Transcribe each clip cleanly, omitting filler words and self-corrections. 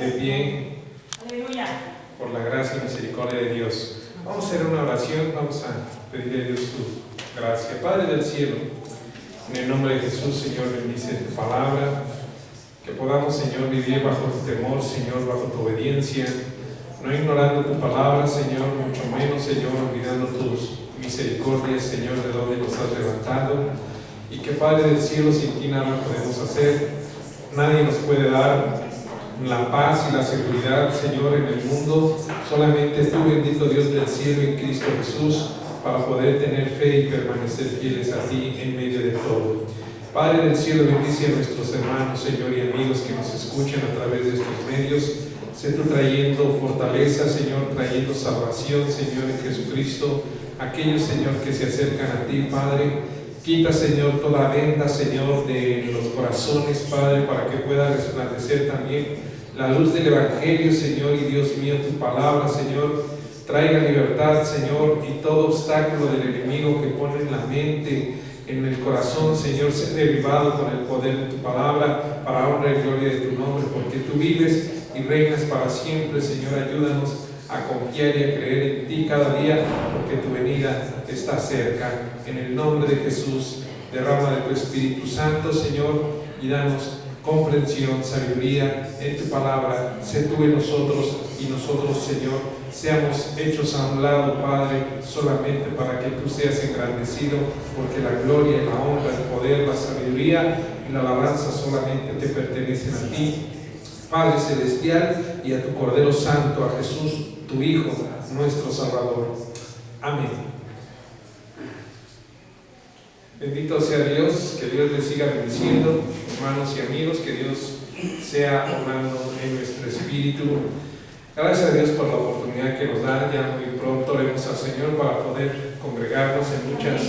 de pie. Aleluya. Por la gracia y misericordia de Dios. Vamos a hacer una oración, vamos a pedirle a Dios su gracia. Padre del cielo, en el nombre de Jesús, Señor, bendice tu palabra, que podamos, Señor, vivir bajo tu temor, Señor, bajo tu obediencia, no ignorando tu palabra, Señor, mucho menos, Señor, olvidando tus misericordias, Señor, de donde nos has levantado, y que, Padre del cielo, sin ti nada podemos hacer. Nadie nos puede dar la paz y la seguridad, Señor, en el mundo. Solamente tú, bendito Dios del cielo, en Cristo Jesús, para poder tener fe y permanecer fieles a ti en medio de todo. Padre del cielo, bendice a nuestros hermanos, Señor, y amigos que nos escuchan a través de estos medios. Sé tú trayendo fortaleza, Señor, trayendo salvación, Señor, en Jesucristo. Aquellos, Señor, que se acercan a ti, Padre. Quita, Señor, toda venda, Señor, de los corazones, Padre, para que pueda resplandecer también la luz del Evangelio, Señor, y Dios mío, tu palabra, Señor, traiga libertad, Señor, y todo obstáculo del enemigo que pone en la mente, en el corazón, Señor, sea derribado con el poder de tu palabra, para honra y gloria de tu nombre, porque tú vives y reinas para siempre, Señor. Ayúdanos a confiar y a creer en ti cada día, porque tu venida está cerca. En el nombre de Jesús, derrama de tu Espíritu Santo, Señor, y danos comprensión, sabiduría en tu palabra. Sé tú en nosotros y nosotros, Señor, seamos hechos a un lado, Padre, solamente para que tú seas engrandecido, porque la gloria, la honra, el poder, la sabiduría y la alabanza solamente te pertenecen a ti, Padre Celestial, y a tu Cordero Santo, a Jesús, tu Hijo, nuestro Salvador. Amén. Bendito sea Dios, que Dios les siga bendiciendo, hermanos y amigos, que Dios sea obrando en nuestro espíritu. Gracias a Dios por la oportunidad que nos da. Ya muy pronto oremos al Señor para poder congregarnos en muchas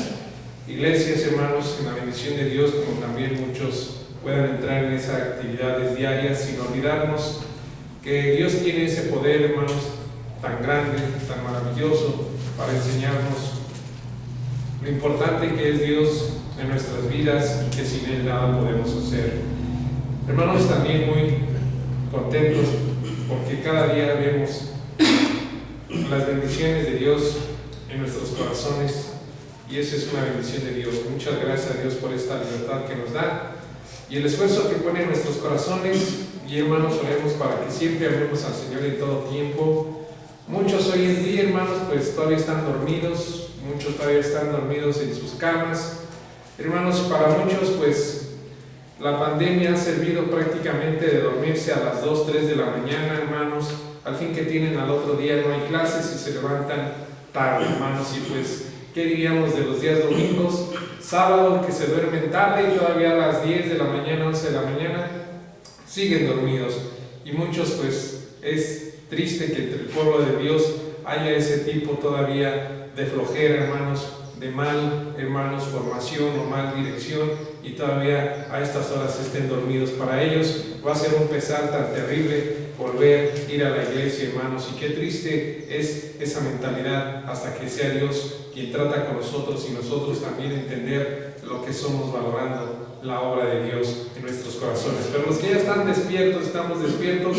iglesias, hermanos, en la bendición de Dios, como también muchos puedan entrar en esas actividades diarias, sin olvidarnos que Dios tiene ese poder, hermanos, tan grande, tan maravilloso, para enseñarnos lo importante que es Dios en nuestras vidas y que sin Él nada podemos hacer. Hermanos, también muy contentos porque cada día vemos las bendiciones de Dios en nuestros corazones, y esa es una bendición de Dios. Muchas gracias a Dios por esta libertad que nos da y el esfuerzo que pone en nuestros corazones. Y hermanos, oremos para que siempre amemos al Señor en todo tiempo. Muchos hoy en día, hermanos, pues todavía están dormidos. Muchos todavía están dormidos en sus camas. Hermanos, para muchos, pues, la pandemia ha servido prácticamente de dormirse a las 2, 3 de la mañana, hermanos. Al fin que tienen al otro día no hay clases y se levantan tarde, hermanos. Y pues, ¿qué diríamos de los días domingos? Sábado, que se duermen tarde y todavía a las 10 de la mañana, 11 de la mañana, siguen dormidos. Y muchos, pues, es triste que entre el pueblo de Dios haya ese tipo todavía de flojera, hermanos, de mal, hermanos, formación o mal dirección, y todavía a estas horas estén dormidos. Para ellos va a ser un pesar tan terrible volver a ir a la iglesia, hermanos, y qué triste es esa mentalidad, hasta que sea Dios quien trata con nosotros y nosotros también entender lo que somos, valorando la obra de Dios en nuestros corazones. Pero los que ya están despiertos, estamos despiertos,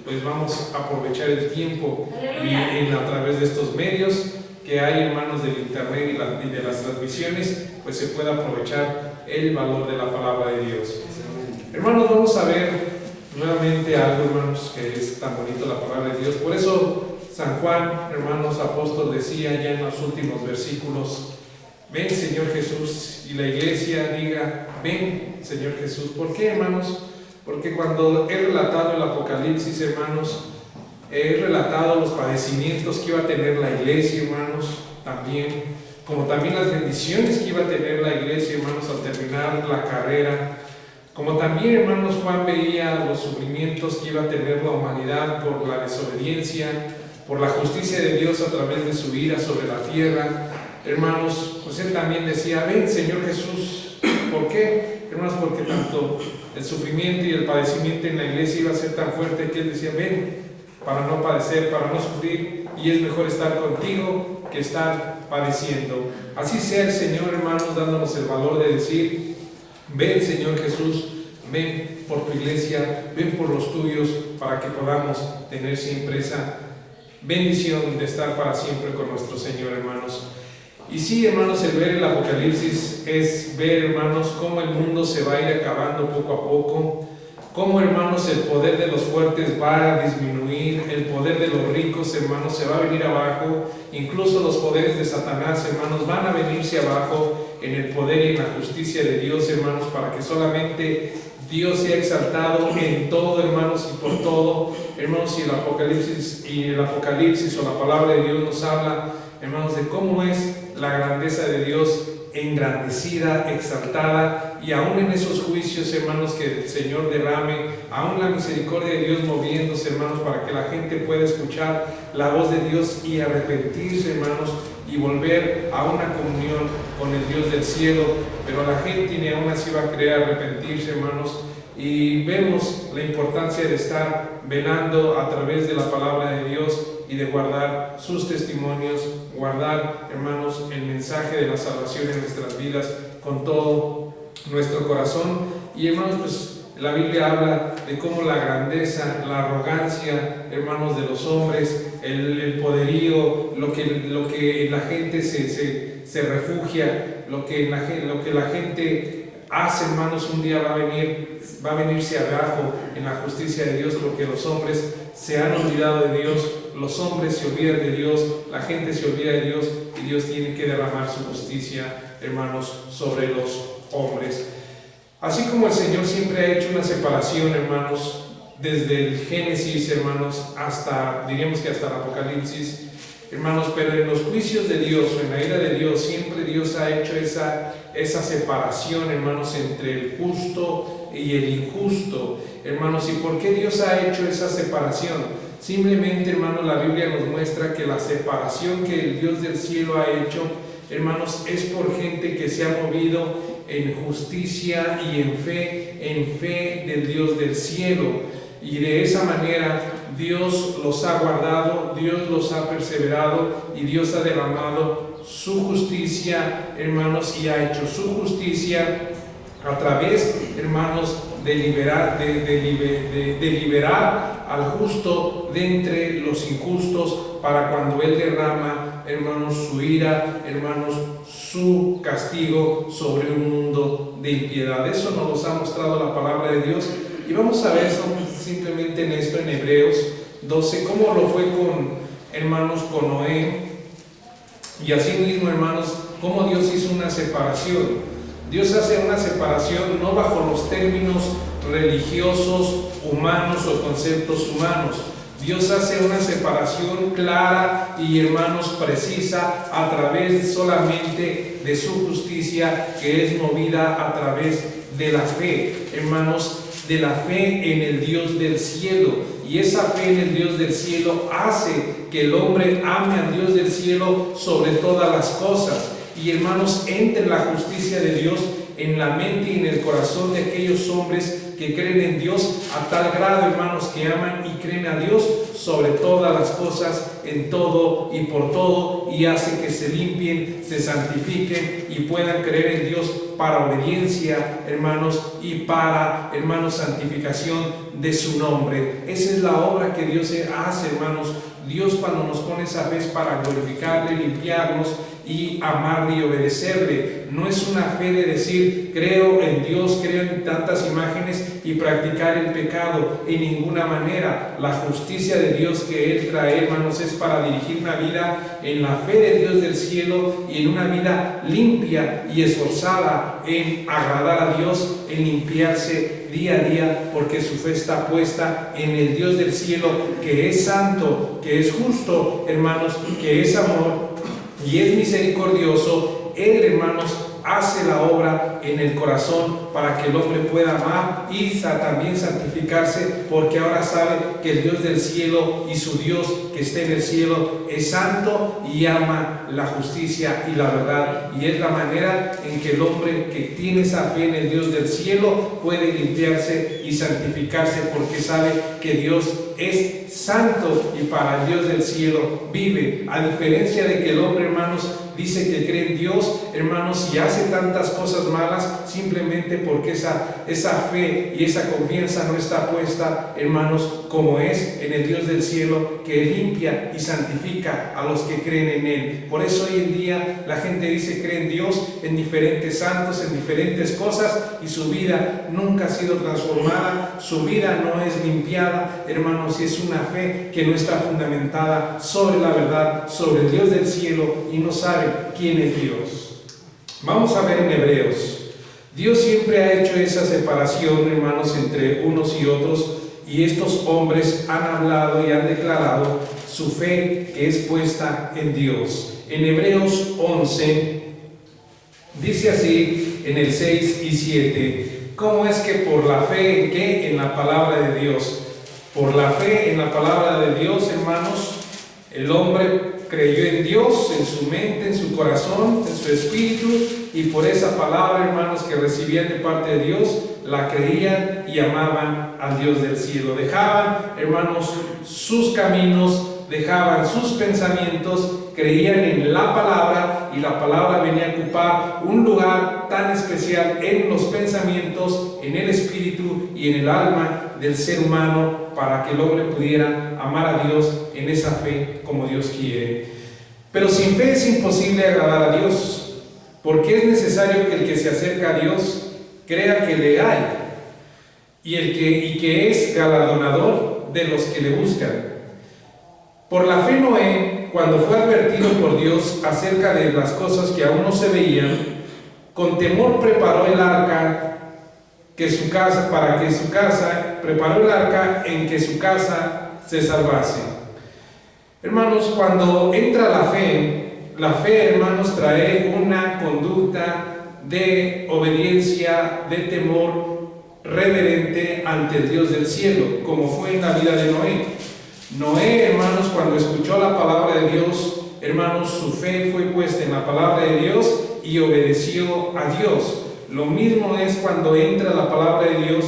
pues vamos a aprovechar el tiempo y a través de estos medios que hay, hermanos, del internet y de las transmisiones, pues se puede aprovechar el valor de la palabra de Dios. Hermanos, vamos a ver nuevamente algo, hermanos, que es tan bonito, la palabra de Dios. Por eso San Juan, hermanos, apóstol, decía ya en los últimos versículos: ven, Señor Jesús, y la iglesia diga: ven, Señor Jesús. ¿Por qué, hermanos? Porque cuando he relatado el Apocalipsis, hermanos, he relatado los padecimientos que iba a tener la iglesia, hermanos, también, como también las bendiciones que iba a tener la iglesia, hermanos, al terminar la carrera. Como también, hermanos, Juan veía los sufrimientos que iba a tener la humanidad por la desobediencia, por la justicia de Dios a través de su ira sobre la tierra. Hermanos, pues él también decía: ven, Señor Jesús. ¿Por qué? Hermanos, porque tanto el sufrimiento y el padecimiento en la iglesia iba a ser tan fuerte que él decía: ven, para no padecer, para no sufrir, y es mejor estar contigo que estar padeciendo. Así sea el Señor, hermanos, dándonos el valor de decir: ven, Señor Jesús, ven, por tu iglesia, ven por los tuyos, para que podamos tener siempre esa bendición de estar para siempre con nuestro Señor, hermanos. Y sí, hermanos, el ver el Apocalipsis es ver, hermanos, cómo el mundo se va a ir acabando poco a poco, cómo, hermanos, el poder de los fuertes va a disminuir, el poder de los ricos, hermanos, se va a venir abajo, incluso los poderes de Satanás, hermanos, van a venirse abajo en el poder y en la justicia de Dios, hermanos, para que solamente Dios sea exaltado en todo, hermanos, y por todo, hermanos. Y el Apocalipsis o la palabra de Dios nos habla, hermanos, de cómo es la grandeza de Dios engrandecida, exaltada, y aún en esos juicios, hermanos, que el Señor derrame, aún la misericordia de Dios moviéndose, hermanos, para que la gente pueda escuchar la voz de Dios y arrepentirse, hermanos, y volver a una comunión con el Dios del cielo. Pero la gente ni aún así va a querer arrepentirse, hermanos, y vemos la importancia de estar velando a través de la palabra de Dios y de guardar sus testimonios, guardar, hermanos, el mensaje de la salvación en nuestras vidas con todo nuestro corazón. Y, hermanos, pues la Biblia habla de cómo la grandeza, la arrogancia, hermanos, de los hombres, el poderío, lo que la gente se refugia, lo que la gente hace, hermanos, un día va a venirse abajo en la justicia de Dios, porque los hombres se han olvidado de Dios, los hombres se olvidan de Dios, la gente se olvida de Dios, y Dios tiene que derramar su justicia, hermanos, sobre los hombres. Así como el Señor siempre ha hecho una separación, hermanos, desde el Génesis, hermanos, diríamos que hasta el Apocalipsis, hermanos, pero en los juicios de Dios o en la ira de Dios, siempre Dios ha hecho esa separación, hermanos, entre el justo y el injusto, hermanos. ¿Y por qué Dios ha hecho esa separación? Simplemente, hermanos, la Biblia nos muestra que la separación que el Dios del cielo ha hecho, hermanos, es por gente que se ha movido en justicia y en fe del Dios del cielo. Y de esa manera Dios los ha guardado, Dios los ha perseverado, y Dios ha derramado su justicia, hermanos, y ha hecho su justicia a través, hermanos, de liberar al justo de entre los injustos, para cuando Él derrama, hermanos, su ira, hermanos, su castigo sobre un mundo de impiedad. Eso nos ha mostrado la palabra de Dios. Y vamos a ver simplemente en esto, en Hebreos 12, cómo lo fue con Noé. Y así mismo, hermanos, cómo Dios hizo una separación. Dios hace una separación no bajo los términos religiosos, humanos o conceptos humanos. Dios hace una separación clara y, hermanos, precisa a través solamente de su justicia, que es movida a través de la fe, hermanos, de la fe en el Dios del cielo. Y esa fe en el Dios del cielo hace que el hombre ame al Dios del cielo sobre todas las cosas. Y, hermanos, entre la justicia de Dios en la mente y en el corazón de aquellos hombres que creen en Dios a tal grado, hermanos, que aman y creen a Dios sobre todas las cosas, en todo y por todo, y hace que se limpien, se santifiquen y puedan creer en Dios para obediencia, hermanos, y para, hermanos, santificación de su nombre. Esa es la obra que Dios hace, hermanos. Dios, cuando nos pone esa fe, es para glorificarle, limpiarnos y amarle y obedecerle. No es una fe de decir creo en Dios, creo en tantas imágenes y practicar el pecado, en ninguna manera. La justicia de Dios que Él trae, hermanos, es para dirigir una vida en la fe de Dios del cielo y en una vida limpia y esforzada en agradar a Dios, en limpiarse día a día, porque su fe está puesta en el Dios del cielo, que es santo, que es justo, hermanos, que es amor y es misericordioso. Él, hermanos, hace la obra en el corazón para que el hombre pueda amar y también santificarse, porque ahora sabe que el Dios del cielo y su Dios que está en el cielo es santo y ama la justicia y la verdad. Y es la manera en que el hombre que tiene esa fe en el Dios del cielo puede limpiarse y santificarse, porque sabe que Dios es santo y para el Dios del cielo vive. A diferencia de que el hombre, hermanos, dice que cree en Dios, hermanos, y hace tantas cosas malas simplemente porque esa fe y esa confianza no está puesta, hermanos, como es en el Dios del cielo, que limpia y santifica a los que creen en Él. Por eso hoy en día la gente dice cree en Dios, en diferentes santos, en diferentes cosas, y su vida nunca ha sido transformada, su vida no es limpiada, hermanos, y es una fe que no está fundamentada sobre la verdad, sobre el Dios del cielo, y no sabe quién es Dios. Vamos a ver en Hebreos. Dios siempre ha hecho esa separación, hermanos, entre unos y otros, y estos hombres han hablado y han declarado su fe que es puesta en Dios. En Hebreos 11 dice así, en el 6 y 7, ¿cómo es que por la fe en qué? En la palabra de Dios. Por la fe en la palabra de Dios, hermanos, el hombre creyó en Dios, en su mente, en su corazón, en su espíritu, y por esa palabra, hermanos, que recibían de parte de Dios, la creían y amaban al Dios del cielo. Dejaban, hermanos, sus caminos, dejaban sus pensamientos, creían en la palabra, y la palabra venía a ocupar un lugar tan especial en los pensamientos, en el espíritu y en el alma del ser humano, para que el hombre pudiera amar a Dios en esa fe como Dios quiere. Pero sin fe es imposible agradar a Dios, porque es necesario que el que se acerca a Dios crea que le hay, y que es galardonador de los que le buscan. Por la fe Noé, cuando fue advertido por Dios acerca de las cosas que aún no se veían, con temor preparó el arca preparó el arca en que su casa se salvase. Hermanos, cuando entra la fe, hermanos, trae una conducta de obediencia, de temor reverente ante el Dios del cielo, como fue en la vida de Noé. Noé, hermanos, cuando escuchó la palabra de Dios, hermanos, su fe fue puesta en la palabra de Dios y obedeció a Dios. Lo mismo es cuando entra la palabra de Dios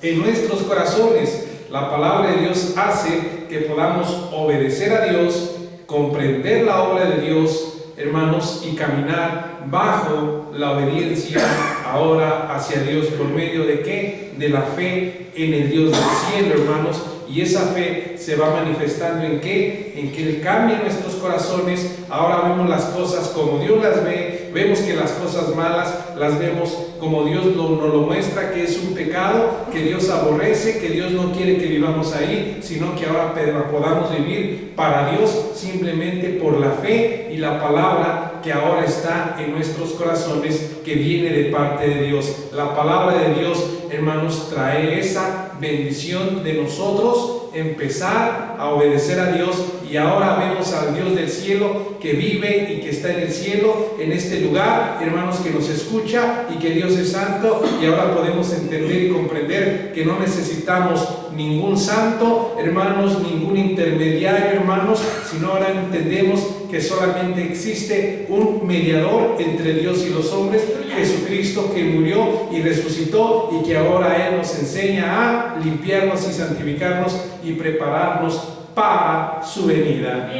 en nuestros corazones. La palabra de Dios hace que podamos obedecer a Dios, comprender la obra de Dios, hermanos, y caminar bajo la obediencia ahora hacia Dios. ¿Por medio de qué? De la fe en el Dios del cielo, hermanos. Y esa fe se va manifestando ¿en qué? En que Él cambia nuestros corazones. Ahora vemos las cosas como Dios las ve. Vemos que las cosas malas las vemos como Dios nos lo muestra, que es un pecado, que Dios aborrece, que Dios no quiere que vivamos ahí, sino que ahora podamos vivir para Dios simplemente por la fe y la palabra que ahora está en nuestros corazones, que viene de parte de Dios. La palabra de Dios, hermanos, trae esa bendición de nosotros empezar a obedecer a Dios, y ahora vemos al Dios del cielo que vive y que está en el cielo, en este lugar, hermanos, que nos escucha, y que Dios es santo, y ahora podemos entender y comprender que no necesitamos ningún santo, hermanos, ningún intermediario, hermanos, sino ahora entendemos que solamente existe un mediador entre Dios y los hombres, Jesucristo, que murió y resucitó, y que ahora Él nos enseña a limpiarnos y santificarnos y prepararnos para su venida.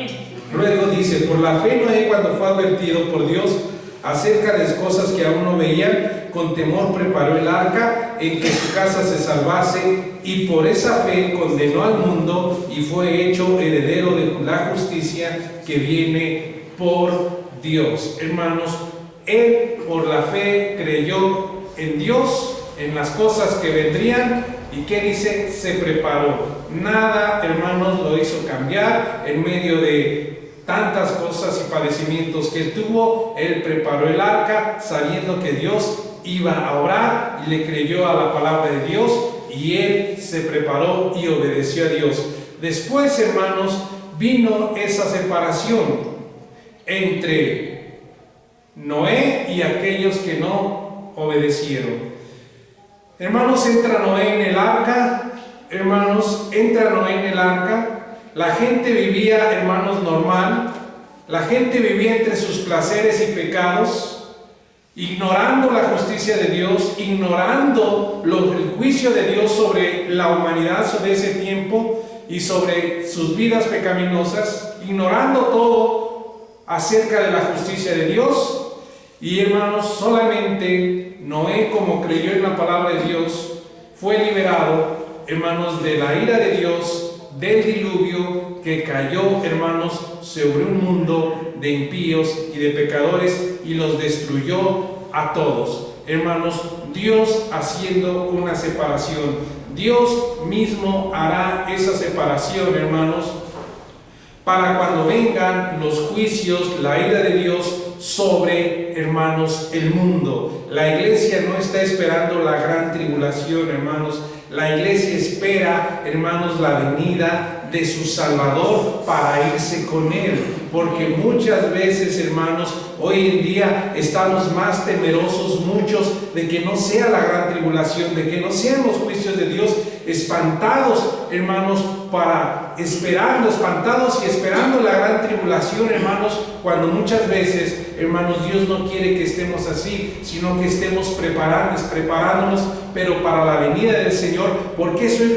Luego dice, por la fe Noé, cuando fue advertido por Dios acerca de cosas que aún no veían, con temor preparó el arca en que su casa se salvase, y por esa fe condenó al mundo y fue hecho heredero de la justicia que viene por Dios. Hermanos, él por la fe creyó en Dios, en las cosas que vendrían, y ¿qué dice? Se preparó. Nada, hermanos, lo hizo cambiar en medio de tantas cosas y padecimientos que él tuvo. Él preparó el arca sabiendo que Dios iba a obrar, y le creyó a la palabra de Dios, y él se preparó y obedeció a Dios. Después, hermanos, vino esa separación entre Noé y aquellos que no obedecieron. Hermanos, entra Noé en el arca. Hermanos, entra Noé en el arca. La gente vivía, hermanos, normal. La gente vivía entre sus placeres y pecados, ignorando la justicia de Dios, ignorando el juicio de Dios sobre la humanidad, sobre ese tiempo y sobre sus vidas pecaminosas, ignorando todo acerca de la justicia de Dios. Y hermanos, solamente Noé, como creyó en la palabra de Dios, fue liberado, hermanos, de la ira de Dios, del diluvio que cayó, hermanos, sobre un mundo de impíos y de pecadores y los destruyó a todos. Hermanos, Dios haciendo una separación. Dios mismo hará esa separación, hermanos, para cuando vengan los juicios, la ira de Dios sobre, hermanos, el mundo. La iglesia no está esperando la gran tribulación, hermanos. La iglesia espera, hermanos, la venida de su Salvador para irse con Él. Porque muchas veces, hermanos, hoy en día estamos más temerosos muchos de que no sea la gran tribulación, de que no sean los juicios de Dios, espantados, hermanos, espantados y esperando la gran tribulación, hermanos, cuando muchas veces, hermanos, Dios no quiere que estemos así, sino que estemos preparándonos, pero para la venida del Señor, porque eso es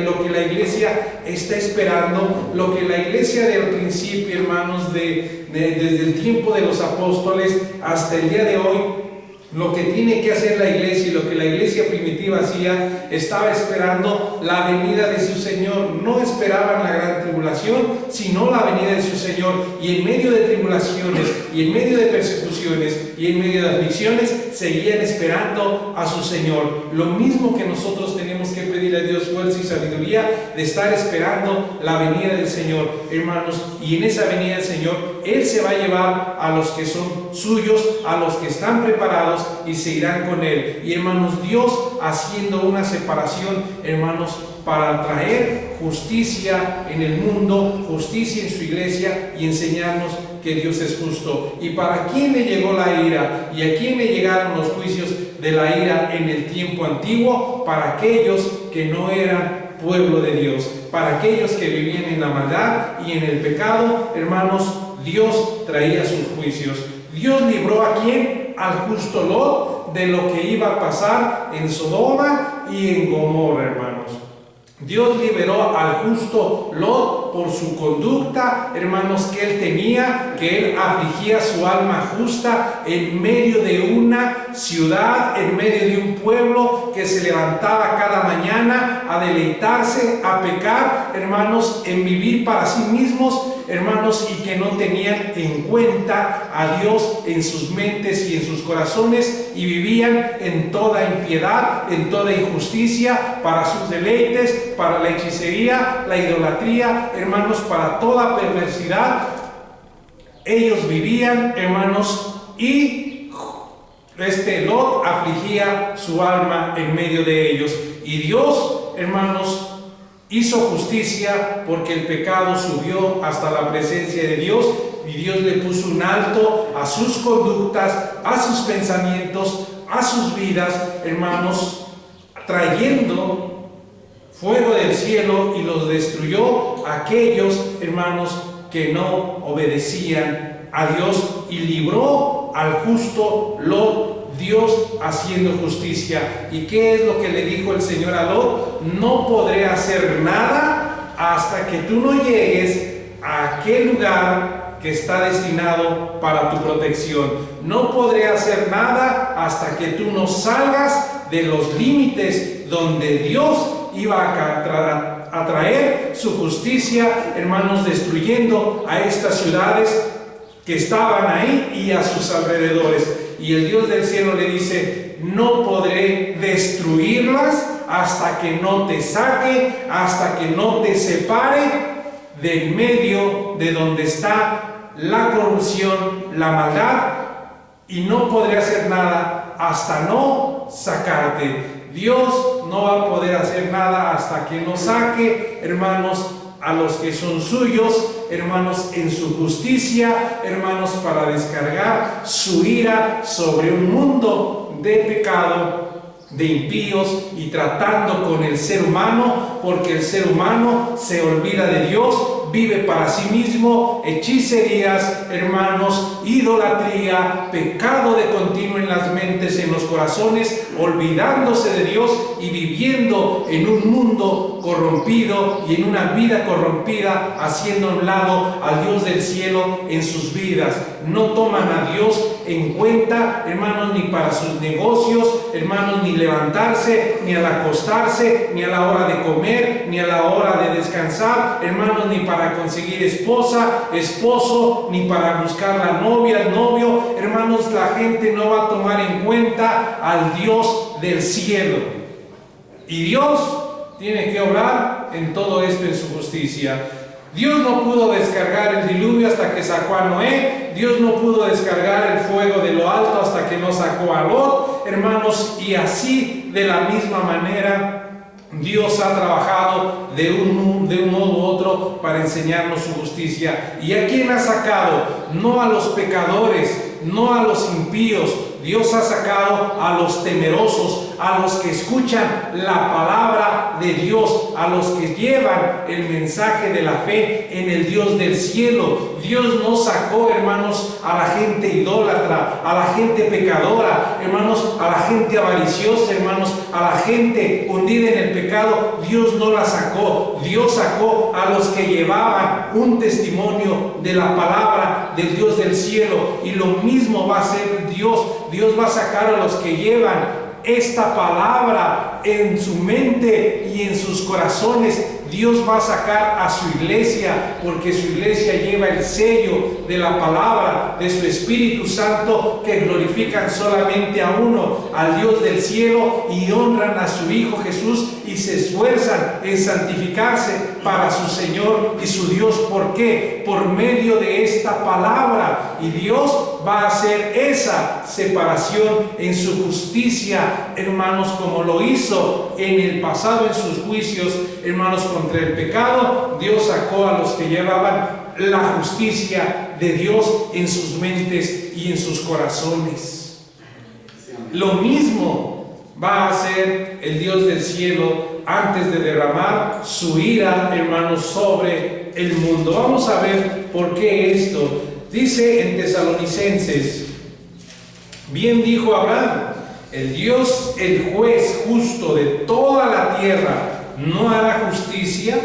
lo que la iglesia está esperando, lo que la iglesia del principio, hermanos, desde el tiempo de los apóstoles hasta el día de hoy, lo que tiene que hacer la iglesia y lo que la iglesia primitiva hacía, estaba esperando la venida de su Señor. No esperaban la gran tribulación, sino la venida de su Señor. Y en medio de tribulaciones, y en medio de persecuciones, y en medio de aflicciones, seguían esperando a su Señor. Lo mismo que nosotros tenemos que pedirle a Dios fuerza y sabiduría de estar esperando la venida del Señor, hermanos. Y en esa venida del Señor, Él se va a llevar a los que son suyos, a los que están preparados, y se irán con Él. Y hermanos, Dios haciendo una separación, hermanos, para traer justicia en el mundo, justicia en su iglesia y enseñarnos que Dios es justo. ¿Y para quién le llegó la ira? ¿Y a quién le llegaron los juicios de la ira en el tiempo antiguo? Para aquellos que no eran pueblo de Dios, para aquellos que vivían en la maldad y en el pecado, hermanos, Dios traía sus juicios. Dios libró ¿a quién? Al justo Lot de lo que iba a pasar en Sodoma y en Gomorra, hermanos. Dios liberó al justo Lot por su conducta, hermanos, que él tenía, que él afligía su alma justa en medio de una ciudad, en medio de un pueblo que se levantaba cada mañana a deleitarse, a pecar, hermanos, en vivir para sí mismos, hermanos, y que no tenían en cuenta a Dios en sus mentes y en sus corazones, y vivían en toda impiedad, en toda injusticia, para sus deleites, para la hechicería, la idolatría, hermanos, para toda perversidad. Ellos vivían, hermanos, y Lot afligía su alma en medio de ellos. Y Dios, hermanos, hizo justicia porque el pecado subió hasta la presencia de Dios, y Dios le puso un alto a sus conductas, a sus pensamientos, a sus vidas, hermanos, trayendo fuego del cielo, y los destruyó a aquellos, hermanos, que no obedecían a Dios, y libró al justo Lot, Dios haciendo justicia. ¿Y qué es lo que le dijo el Señor a Lot? No podré hacer nada hasta que tú no llegues a aquel lugar que está destinado para tu protección. No podré hacer nada hasta que tú no salgas de los límites donde Dios iba a traer su justicia, hermanos, destruyendo a estas ciudades que estaban ahí y a sus alrededores. Y el Dios del cielo le dice: no podré destruirlas hasta que no te saque, hasta que no te separe de en medio de donde está la corrupción, la maldad, y no podré hacer nada hasta no sacarte. Dios no va a poder hacer nada hasta que no saque, hermanos, a los que son suyos, hermanos, en su justicia, hermanos, para descargar su ira sobre un mundo de pecado, de impíos, y tratando con el ser humano, porque el ser humano se olvida de Dios, vive para sí mismo, hechicerías, hermanos, idolatría, pecado de continuo en las mentes, en los corazones, olvidándose de Dios y viviendo en un mundo corrompido y en una vida corrompida, haciendo a un lado al Dios del cielo en sus vidas. No toman a Dios en cuenta, hermanos, ni para sus negocios, hermanos, ni levantarse, ni al acostarse, ni a la hora de comer, ni a la hora de descansar, hermanos, ni para conseguir esposa, esposo, ni para buscar la novia, el novio. Hermanos, la gente no va a tomar en cuenta al Dios del cielo. Y Dios tiene que obrar en todo esto en su justicia. Dios no pudo descargar el diluvio hasta que sacó a Noé. Dios no pudo descargar el fuego de lo alto hasta que no sacó a Lot, hermanos, y así de la misma manera Dios ha trabajado de un modo u otro para enseñarnos su justicia. ¿Y a quién ha sacado? No a los pecadores, no a los impíos. Dios ha sacado a los temerosos, a los que escuchan la palabra de Dios, a los que llevan el mensaje de la fe en el Dios del cielo. Dios no sacó, hermanos, a la gente idólatra, a la gente pecadora, hermanos, a la gente avariciosa, hermanos, a la gente hundida en el pecado. Dios no la sacó. Dios sacó a los que llevaban un testimonio de la palabra del Dios del cielo. Y lo mismo va a hacer Dios. Dios va a sacar a los que llevan esta palabra en su mente y en sus corazones. Dios va a sacar a su iglesia, porque su iglesia lleva el sello de la palabra, de su Espíritu Santo, que glorifican solamente a uno, al Dios del cielo, y honran a su Hijo Jesús y se esfuerzan en santificarse para su Señor y su Dios. ¿Por qué? Por medio de esta palabra. Y Dios va a hacer esa separación en su justicia, hermanos, como lo hizo en el pasado en sus juicios, hermanos, contra el pecado. Dios sacó a los que llevaban la justicia de Dios en sus mentes y en sus corazones. Lo mismo va a hacer el Dios del cielo antes de derramar su ira, hermanos, sobre el mundo. Vamos a ver por qué esto. Dice en Tesalonicenses: bien dijo Abraham, el Dios, el juez justo de toda la tierra, ¿no hará justicia?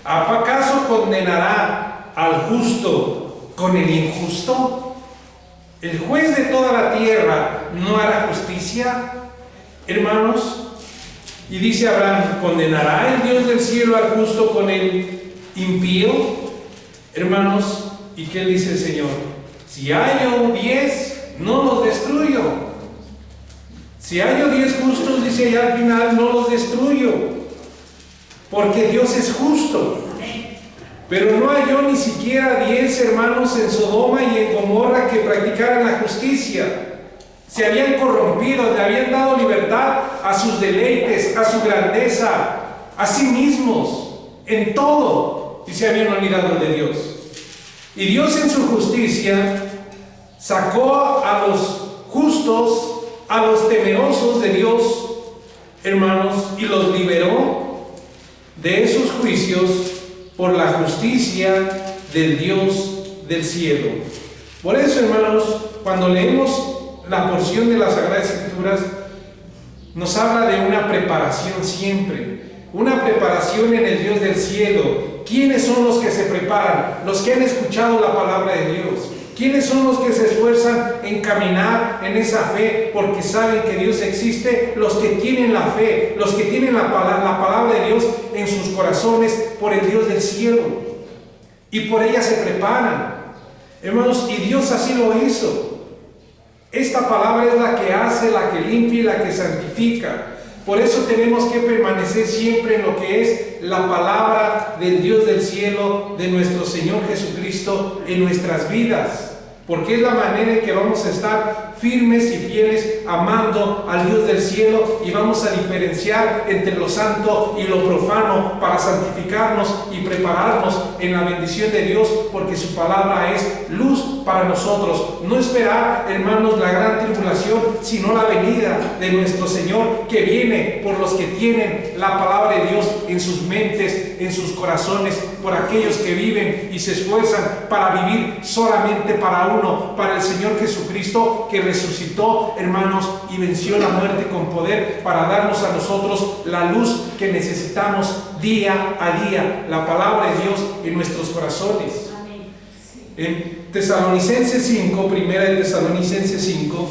¿Acaso condenará al justo con el injusto? ¿El juez de toda la tierra no hará justicia, hermanos? Y dice Abraham: ¿condenará el Dios del cielo al justo con el impío? Hermanos, ¿y qué dice el Señor? Si hallo 10, no los destruyo. Si hallo 10 justos, dice allá al final, no los destruyo, porque Dios es justo. Pero no halló ni siquiera 10 hermanos en Sodoma y en Gomorra que practicaran la justicia. Se habían corrompido, le habían dado libertad a sus deleites, a su grandeza, a sí mismos, en todo, y se habían olvidado de Dios. Y Dios en su justicia sacó a los justos, a los temerosos de Dios, hermanos, y los liberó de esos juicios por la justicia del Dios del cielo. Por eso, hermanos, cuando leemos la porción de las Sagradas Escrituras, nos habla de una preparación siempre, una preparación en el Dios del cielo. ¿Quiénes son los que se preparan? Los que han escuchado la palabra de Dios. ¿Quiénes son los que se esfuerzan en caminar en esa fe porque saben que Dios existe? Los que tienen la fe, los que tienen la palabra de Dios en sus corazones por el Dios del cielo. Y por ella se preparan. Hermanos, y Dios así lo hizo. Esta palabra es la que hace, la que limpia y la que santifica. Por eso tenemos que permanecer siempre en lo que es la palabra del Dios del cielo, de nuestro Señor Jesucristo en nuestras vidas. porque es la manera en que vamos a estar firmes y fieles amando al Dios del cielo, y vamos a diferenciar entre lo santo y lo profano para santificarnos y prepararnos en la bendición de Dios, porque su palabra es luz para nosotros. No esperar, hermanos, la gran tribulación, sino la venida de nuestro Señor, que viene por los que tienen la palabra de Dios en sus mentes, en sus corazones, por aquellos que viven y se esfuerzan para vivir solamente para uno, para el Señor Jesucristo, que resucitó, hermanos, y venció la muerte con poder para darnos a nosotros la luz que necesitamos día a día, la palabra de Dios en nuestros corazones. Amén. En Tesalonicenses 5, primera de Tesalonicenses 5,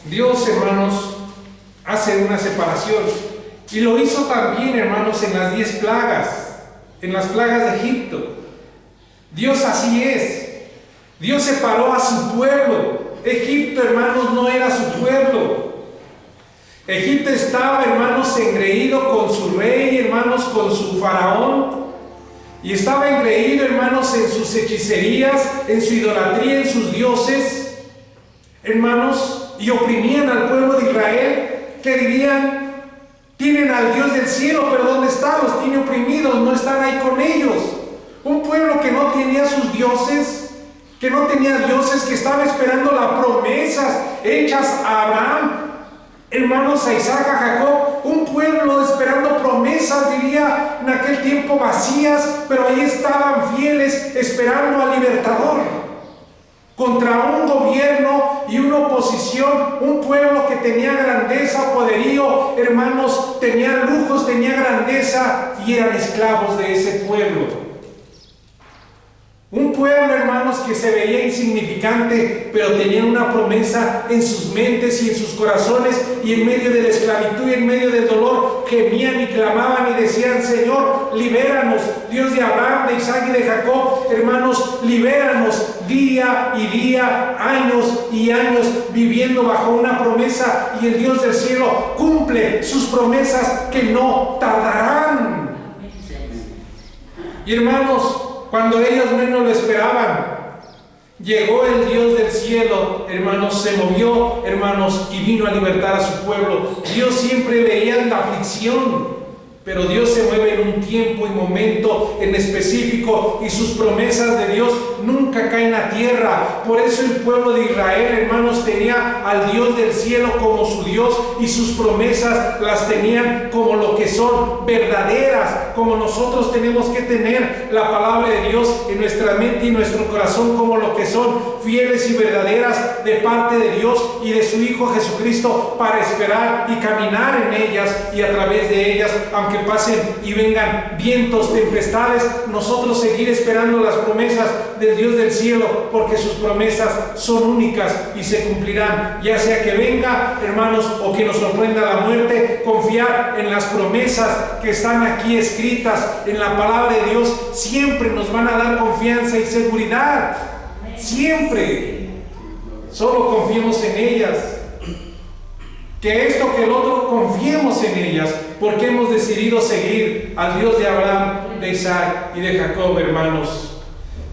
Dios, hermanos, hace una separación, y lo hizo también, hermanos, en las 10 plagas, en las plagas de Egipto. Dios así es. Dios separó a su pueblo. Egipto, hermanos, no era su pueblo. Egipto estaba, hermanos, engreído con su rey, hermanos, con su faraón, y estaba engreído, hermanos, en sus hechicerías, en su idolatría, en sus dioses, hermanos, y oprimían al pueblo de Israel, que dirían: tienen al Dios del cielo, pero ¿dónde está? Los tiene oprimidos, no están ahí con ellos. Un pueblo que no tenía sus dioses, que no tenía dioses, que estaba esperando las promesas hechas a Abraham, hermanos, a Isaac, a Jacob. Un pueblo esperando promesas, diría en aquel tiempo, vacías, pero ahí estaban fieles, esperando al libertador. Contra un gobierno y una oposición, un pueblo que tenía grandeza, poderío, hermanos, tenía lujos, tenía grandeza, y eran esclavos de ese pueblo. Un pueblo, hermanos, que se veía insignificante, pero tenían una promesa en sus mentes y en sus corazones, y en medio de la esclavitud y en medio del dolor gemían y clamaban y decían: Señor, libéranos, Dios de Abraham, de Isaac y de Jacob, hermanos, libéranos. Día y día, años y años, viviendo bajo una promesa, y el Dios del cielo cumple sus promesas que no tardarán. Y hermanos, cuando ellos menos lo esperaban, llegó el Dios del cielo, hermanos, se movió, hermanos, y vino a libertar a su pueblo. Dios siempre veía la aflicción, pero Dios se mueve en un tiempo y momento en específico, y sus promesas de Dios nunca caen a tierra. Por eso el pueblo de Israel, hermanos, tenía al Dios del cielo como su Dios, y sus promesas las tenían como lo que son, verdaderas, como nosotros tenemos que tener la palabra de Dios en nuestra mente y nuestro corazón, como lo que son, fieles y verdaderas de parte de Dios y de su Hijo Jesucristo, para esperar y caminar en ellas, y a través de ellas, aunque pasen y vengan vientos, tempestades, nosotros seguir esperando las promesas del Dios del cielo, porque sus promesas son únicas y se cumplirán, ya sea que venga, hermanos, o que nos sorprenda la muerte. Confiar en las promesas que están aquí escritas en la palabra de Dios siempre nos van a dar confianza y seguridad, siempre. Solo confiemos en ellas. Que esto, que el otro, confiemos en ellas, porque hemos decidido seguir al Dios de Abraham, de Isaac y de Jacob, hermanos.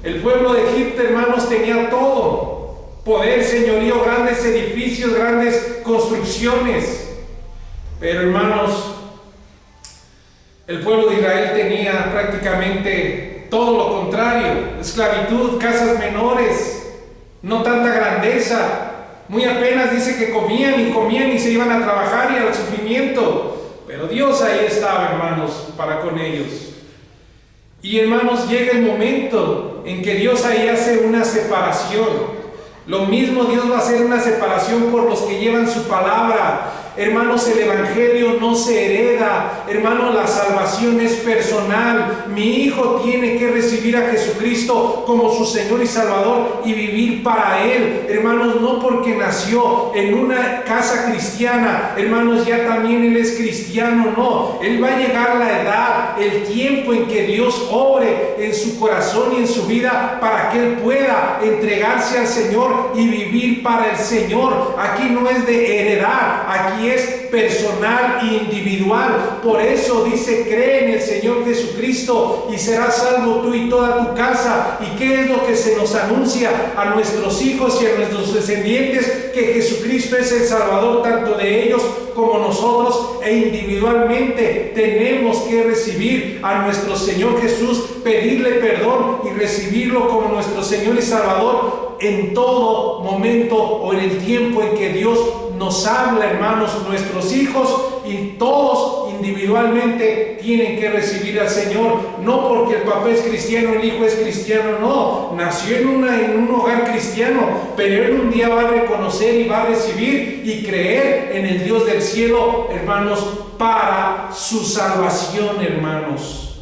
El pueblo de Egipto, hermanos, tenía todo: poder, señorío, grandes edificios, grandes construcciones. Pero, hermanos, el pueblo de Israel tenía prácticamente todo lo contrario: esclavitud, casas menores, no tanta grandeza. Muy apenas dice que comían y se iban a trabajar y al sufrimiento. Pero Dios ahí estaba, hermanos, para con ellos. Y, hermanos, llega el momento en que Dios ahí hace una separación. Lo mismo Dios va a hacer una separación por los que llevan su palabra. Hermanos, el evangelio no se hereda. Hermanos, la salvación es personal. Mi hijo tiene que recibir a Jesucristo como su Señor y Salvador y vivir para Él. Hermanos, no porque nació en una casa cristiana, hermanos, ya también Él es cristiano. No, Él va a llegar la edad, el tiempo en que Dios obre en su corazón y en su vida para que Él pueda entregarse al Señor y vivir para el Señor. Aquí no es de heredar, aquí y es personal e individual. Por eso dice: cree en el Señor Jesucristo y serás salvo tú y toda tu casa. ¿Y qué es lo que se nos anuncia a nuestros hijos y a nuestros descendientes? Que Jesucristo es el Salvador tanto de ellos como nosotros, e individualmente tenemos que recibir a nuestro Señor Jesús, pedirle perdón y recibirlo como nuestro Señor y Salvador en todo momento o en el tiempo en que Dios nos habla, hermanos. Nuestros hijos y todos individualmente tienen que recibir al Señor, no porque el papá es cristiano, el hijo es cristiano, no, nació en un hogar cristiano, pero él un día va a reconocer y va a recibir y creer en el Dios del cielo, hermanos, para su salvación, hermanos,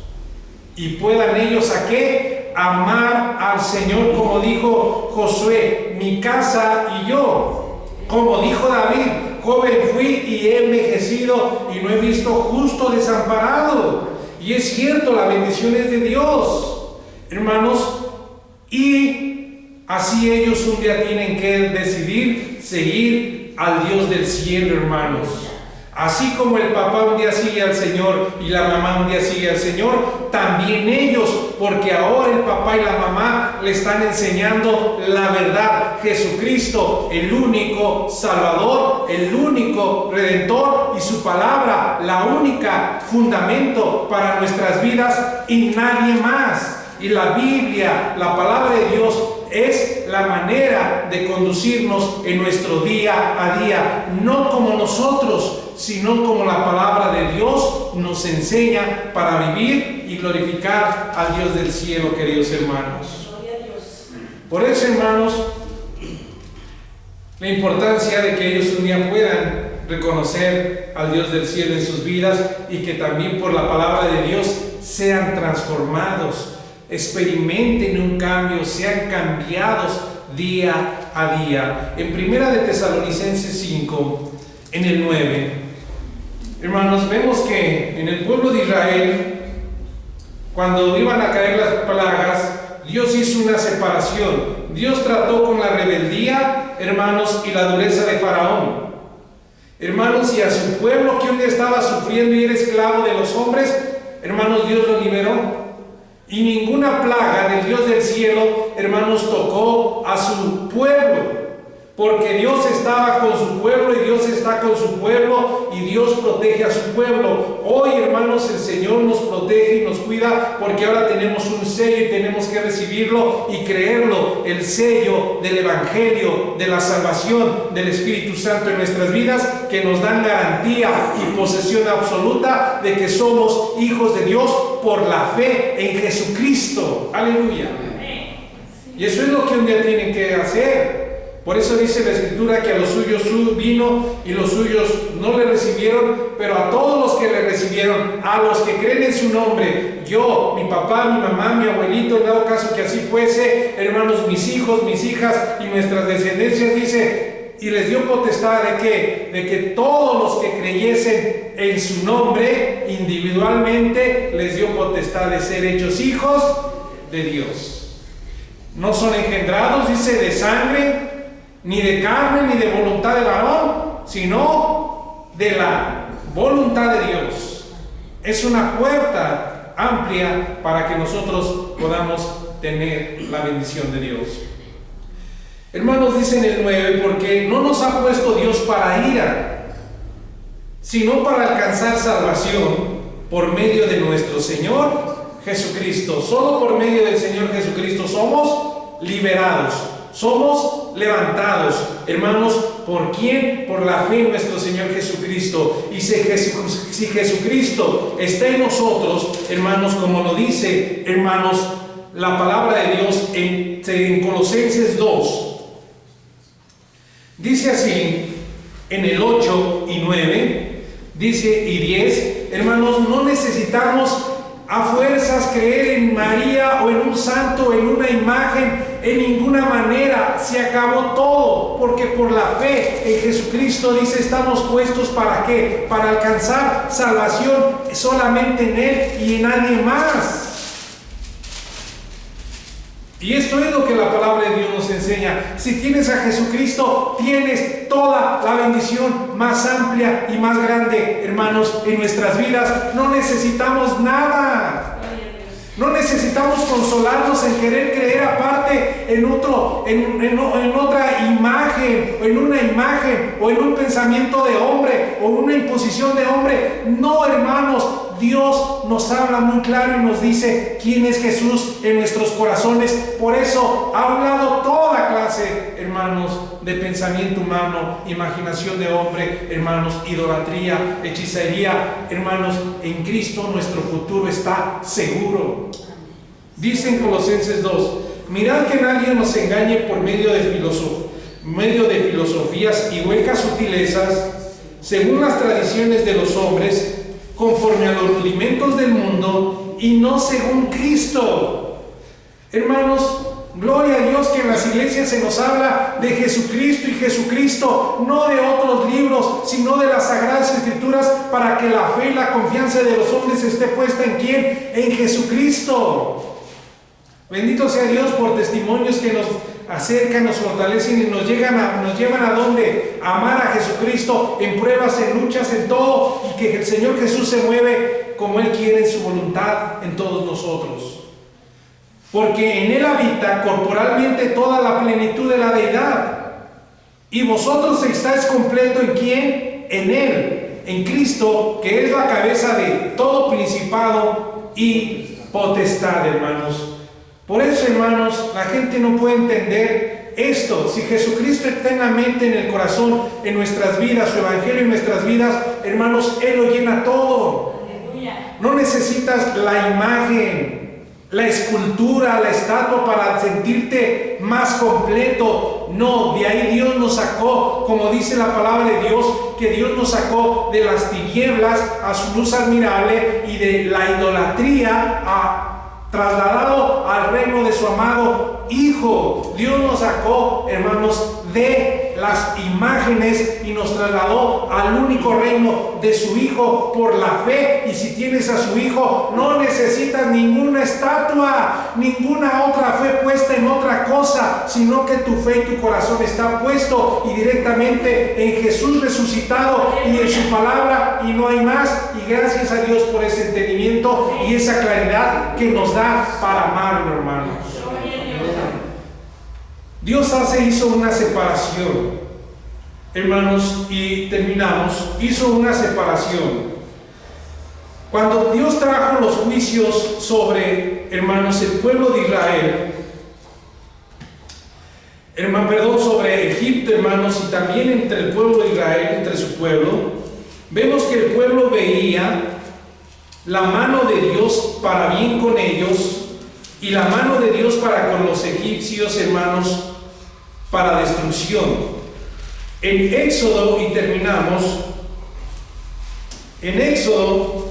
y puedan ellos ¿a qué? Amar al Señor, como dijo Josué: mi casa y yo. Como dijo David: joven fui y he envejecido y no he visto justo desamparado. Y es cierto, la bendición es de Dios, hermanos, y así ellos un día tienen que decidir seguir al Dios del cielo, hermanos. Así como el papá un día sigue al Señor y la mamá un día sigue al Señor, también ellos, porque ahora el papá y la mamá le están enseñando la verdad. Jesucristo, el único Salvador, el único Redentor, y su palabra, la única fundamento para nuestras vidas, y nadie más. Y la Biblia, la palabra de Dios, es la manera de conducirnos en nuestro día a día, no como nosotros, sino como la palabra de Dios nos enseña para vivir y glorificar al Dios del cielo, queridos hermanos. Por eso, hermanos, la importancia de que ellos un día puedan reconocer al Dios del cielo en sus vidas, y que también por la palabra de Dios sean transformados, experimenten un cambio, sean cambiados día a día. En Primera de Tesalonicenses 5, en el 9, hermanos, vemos que en el pueblo de Israel, cuando iban a caer las plagas, Dios hizo una separación. Dios trató con la rebeldía, hermanos, y la dureza de Faraón, hermanos, y a su pueblo que un día estaba sufriendo y era esclavo de los hombres, hermanos, Dios lo liberó. Y ninguna plaga del Dios del cielo, hermanos, tocó a su pueblo, porque Dios estaba con su pueblo y Dios está con su pueblo y Dios protege a su pueblo. Hoy, hermanos, el Señor nos protege y nos cuida, porque ahora tenemos un sello y tenemos que recibirlo y creerlo, el sello del Evangelio, de la salvación del Espíritu Santo en nuestras vidas, que nos dan garantía y posesión absoluta de que somos hijos de Dios por la fe en Jesucristo. Aleluya. Y eso es lo que un día tienen que hacer. Por eso dice la Escritura que a los suyos vino y los suyos no le recibieron, pero a todos los que le recibieron, a los que creen en su nombre, yo, mi papá, mi mamá, mi abuelito, en dado caso que así fuese, hermanos, mis hijos, mis hijas y nuestras descendencias, dice, y les dio potestad ¿de qué? De que todos los que creyesen en su nombre, individualmente, les dio potestad de ser hechos hijos de Dios. No son engendrados, dice, de sangre, ni de carne, ni de voluntad de varón, sino de la voluntad de Dios. Es una puerta amplia para que nosotros podamos tener la bendición de Dios. Hermanos, dice en el 9, porque no nos ha puesto Dios para ira, sino para alcanzar salvación por medio de nuestro Señor Jesucristo. Solo por medio del Señor Jesucristo somos liberados, somos levantados, hermanos. ¿Por quién? Por la fe en nuestro Señor Jesucristo. Y si Jesucristo está en nosotros, hermanos, como lo dice, hermanos, la palabra de Dios en Colosenses 2, dice así, en el 8 y 9, dice, y 10, hermanos, no necesitamos a fuerzas creer en María o en un santo, en una imagen, en ninguna manera. Se acabó todo, porque por la fe en Jesucristo, dice, estamos puestos ¿para qué? Para alcanzar salvación solamente en Él y en nadie más. Y esto es lo que la palabra de Dios nos enseña. Si tienes a Jesucristo, tienes toda la bendición más amplia y más grande, hermanos, en nuestras vidas. No necesitamos nada. No necesitamos consolarnos en querer creer aparte en otra imagen, o en una imagen, o en un pensamiento de hombre, o una imposición de hombre. No, hermanos, Dios nos habla muy claro y nos dice quién es Jesús en nuestros corazones. Por eso ha hablado toda clase, hermanos, de pensamiento humano, imaginación de hombre, hermanos, idolatría, hechicería. Hermanos, en Cristo nuestro futuro está seguro. Dice en Colosenses 2: mirad que nadie nos engañe por medio de filosofías y huecas sutilezas, según las tradiciones de los hombres, conforme a los rudimentos del mundo y no según Cristo. Hermanos, gloria a Dios que en las iglesias se nos habla de Jesucristo y Jesucristo, no de otros libros, sino de las Sagradas Escrituras, para que la fe y la confianza de los hombres esté puesta ¿en quién? En Jesucristo. Bendito sea Dios por testimonios que nos acercan, nos fortalecen y nos llevan a ¿dónde? A amar a Jesucristo en pruebas, en luchas, en todo, y que el Señor Jesús se mueve como Él quiere en su voluntad en todos nosotros. Porque en Él habita corporalmente toda la plenitud de la deidad. Y vosotros estáis completo ¿en quién? En Él, en Cristo, que es la cabeza de todo principado y potestad, hermanos. Por eso, hermanos, la gente no puede entender esto. Si Jesucristo está en la mente, en el corazón, en nuestras vidas, su evangelio en nuestras vidas, hermanos, Él lo llena todo. No necesitas la imagen, la escultura, la estatua para sentirte más completo. No, de ahí Dios nos sacó, como dice la palabra de Dios, que Dios nos sacó de las tinieblas a su luz admirable y de la idolatría trasladado al reino de su amado Hijo. Dios nos sacó, hermanos, de las imágenes y nos trasladó al único reino de su Hijo por la fe. Y si tienes a su Hijo, no necesitas ninguna estatua, ninguna otra fe puesta en otra cosa, sino que tu fe y tu corazón está puesto y directamente en Jesús resucitado y en su palabra, y no hay más. Y gracias a Dios por ese entendimiento y esa claridad que nos da para amarlo, hermanos. Dios hizo una separación, hermanos, y terminamos. Hizo una separación. Cuando Dios trajo los juicios sobre, hermanos, el pueblo de Israel, sobre Egipto, hermanos, y también entre el pueblo de Israel, entre su pueblo, vemos que el pueblo veía la mano de Dios para bien con ellos y la mano de Dios para con los egipcios, hermanos, para destrucción. En Éxodo, y terminamos, en Éxodo,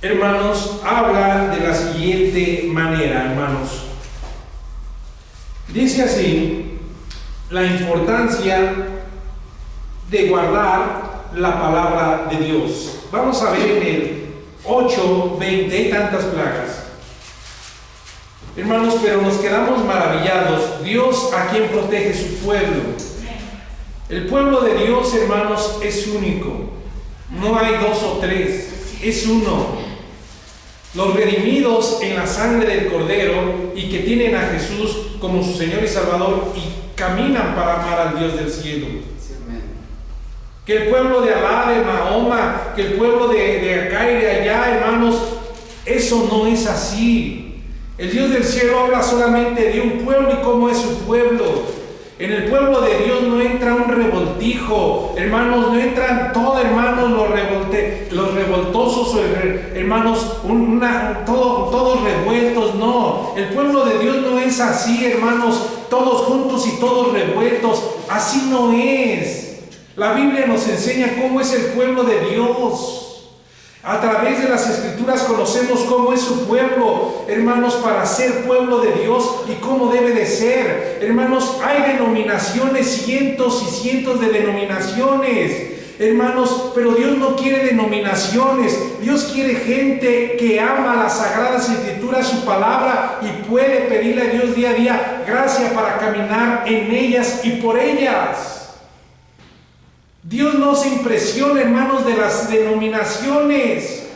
hermanos, habla de la siguiente manera, hermanos. Dice así: la importancia de guardar la palabra de Dios. Vamos a ver en el 8:20, tantas plagas. Hermanos, pero nos quedamos maravillados. Dios a quien protege su pueblo. El pueblo de Dios, hermanos, es único. No hay dos o tres, es uno. Los redimidos en la sangre del Cordero y que tienen a Jesús como su Señor y Salvador y caminan para amar al Dios del cielo. Que el pueblo de Alá, de Mahoma, que el pueblo de acá y de allá, hermanos, eso no es así. El Dios del cielo habla solamente de un pueblo y cómo es su pueblo. En el pueblo de Dios no entra un revoltijo, hermanos, no entran todos, hermanos, los revoltosos, hermanos, todos revueltos, no. El pueblo de Dios no es así, hermanos, todos juntos y todos revueltos, así no es. La Biblia nos enseña cómo es el pueblo de Dios. A través de las Escrituras conocemos cómo es su pueblo, hermanos, para ser pueblo de Dios y cómo debe de ser. Hermanos, hay denominaciones, cientos y cientos de denominaciones. hermanos, pero Dios no quiere denominaciones. Dios quiere gente que ama las Sagradas Escrituras, su palabra, y puede pedirle a Dios día a día gracia para caminar en ellas y por ellas. Dios no se impresiona, hermanos, de las denominaciones,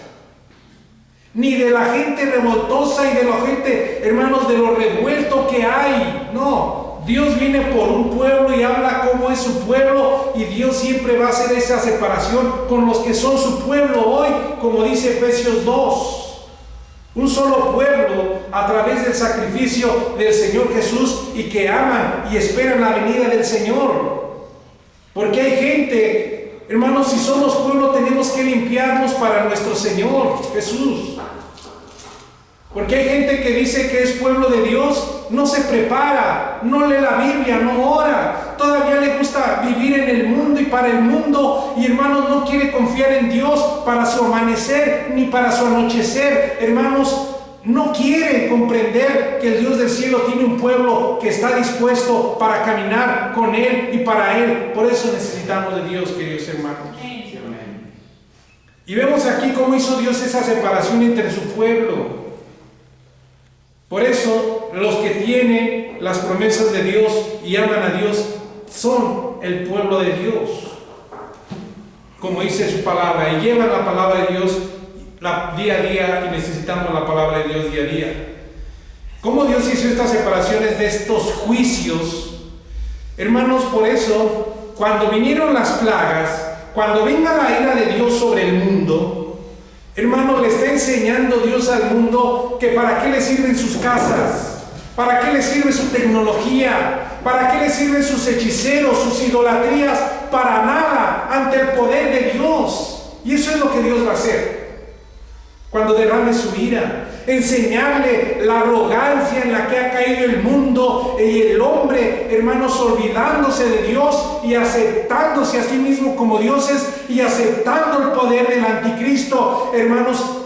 ni de la gente revoltosa y de la gente, hermanos, de lo revuelto que hay. No, Dios viene por un pueblo y habla cómo es su pueblo, y Dios siempre va a hacer esa separación con los que son su pueblo hoy, como dice Efesios 2. Un solo pueblo a través del sacrificio del Señor Jesús, y que aman y esperan la venida del Señor. Porque hay gente, hermanos, si somos pueblo tenemos que limpiarnos para nuestro Señor Jesús. Porque hay gente que dice que es pueblo de Dios, no se prepara, no lee la Biblia, no ora, todavía le gusta vivir en el mundo y para el mundo, y hermanos, no quiere confiar en Dios para su amanecer ni para su anochecer. Hermanos, no quiere comprender que el Dios del cielo tiene un pueblo que está dispuesto para caminar con Él y para Él. Por eso necesitamos de Dios, queridos hermanos. Y vemos aquí cómo hizo Dios esa separación entre su pueblo. Por eso, los que tienen las promesas de Dios y aman a Dios son el pueblo de Dios, como dice su palabra, y llevan la palabra de Dios día a día, y necesitamos la palabra de Dios día a día. ¿Cómo Dios hizo estas separaciones de estos juicios? Hermanos, por eso, cuando vinieron las plagas, cuando venga la ira de Dios sobre el mundo, hermanos, le está enseñando Dios al mundo que para qué le sirven sus casas, para qué le sirve su tecnología, para qué le sirven sus hechiceros, sus idolatrías, para nada ante el poder de Dios. Y eso es lo que Dios va a hacer cuando derrame su ira, enseñarle la arrogancia en la que ha caído el mundo y el hombre, hermanos, olvidándose de Dios y aceptándose a sí mismo como dioses y aceptando el poder del anticristo, hermanos,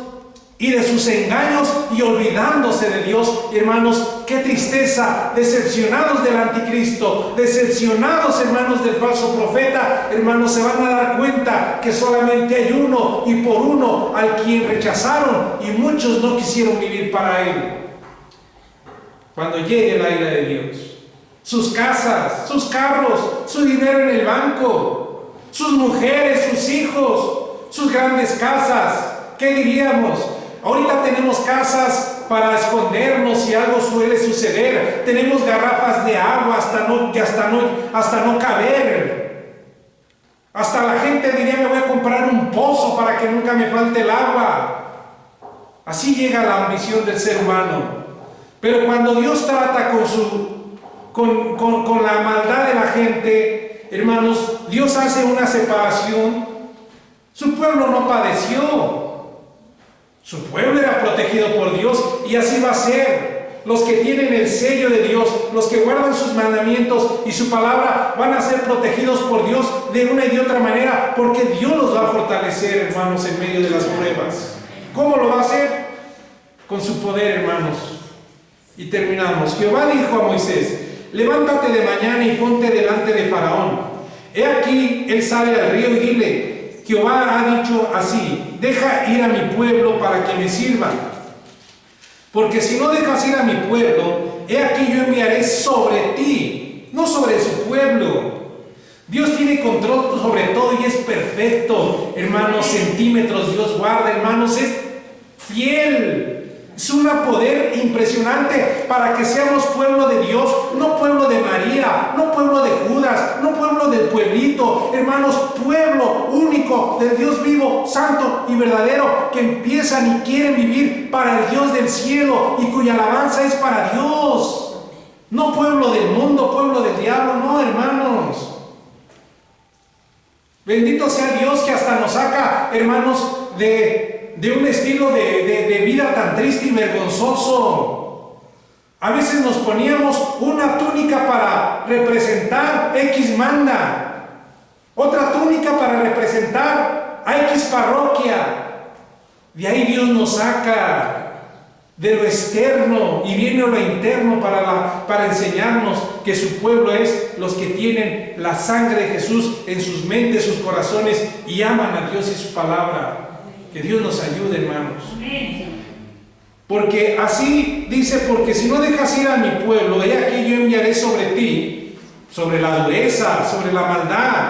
y de sus engaños, y olvidándose de Dios. Hermanos, qué tristeza, decepcionados del anticristo, decepcionados, hermanos, del falso profeta. Hermanos, se van a dar cuenta que solamente hay uno, y por uno al quien rechazaron, y muchos no quisieron vivir para él. Cuando llegue la ira de Dios, sus casas, sus carros, su dinero en el banco, sus mujeres, sus hijos, sus grandes casas, ¿qué diríamos? Ahorita tenemos casas para escondernos si algo suele suceder. Tenemos garrafas de agua hasta no caber. Hasta la gente diría: me voy a comprar un pozo para que nunca me falte el agua. Así llega la ambición del ser humano. Pero cuando Dios trata con la maldad de la gente, hermanos, Dios hace una separación. Su pueblo no padeció. Su pueblo era protegido por Dios, y así va a ser. Los que tienen el sello de Dios, los que guardan sus mandamientos y su palabra, van a ser protegidos por Dios de una y de otra manera, porque Dios los va a fortalecer, hermanos, en medio de las pruebas. ¿Cómo lo va a hacer? Con su poder, hermanos. Y terminamos. Jehová dijo a Moisés: levántate de mañana y ponte delante de Faraón. He aquí, él sale al río, y dile: Jehová ha dicho así: deja ir a mi pueblo para que me sirvan. Porque si no dejas ir a mi pueblo, he aquí yo enviaré sobre ti, no sobre su pueblo. Dios tiene control sobre todo y es perfecto, hermanos. Centímetros Dios guarda, hermanos, es fiel. Es un poder impresionante para que seamos pueblo de Dios, no pueblo de María, no pueblo de Judas, no pueblo del pueblito, hermanos, pueblo único del Dios vivo, santo y verdadero, que empiezan y quieren vivir para el Dios del cielo y cuya alabanza es para Dios. No pueblo del mundo, pueblo del diablo, no, hermanos. Bendito sea Dios que hasta nos saca, hermanos, de un estilo de vida tan triste y vergonzoso. A veces nos poníamos una túnica para representar X manda, otra túnica para representar a X parroquia. De ahí Dios nos saca. de lo externo y viene a lo interno para enseñarnos que su pueblo es los que tienen la sangre de Jesús en sus mentes, sus corazones y aman a Dios y su palabra. Que Dios nos ayude, hermanos. Porque así dice, porque si no dejas ir a mi pueblo, he aquí yo enviaré sobre ti, sobre la dureza, sobre la maldad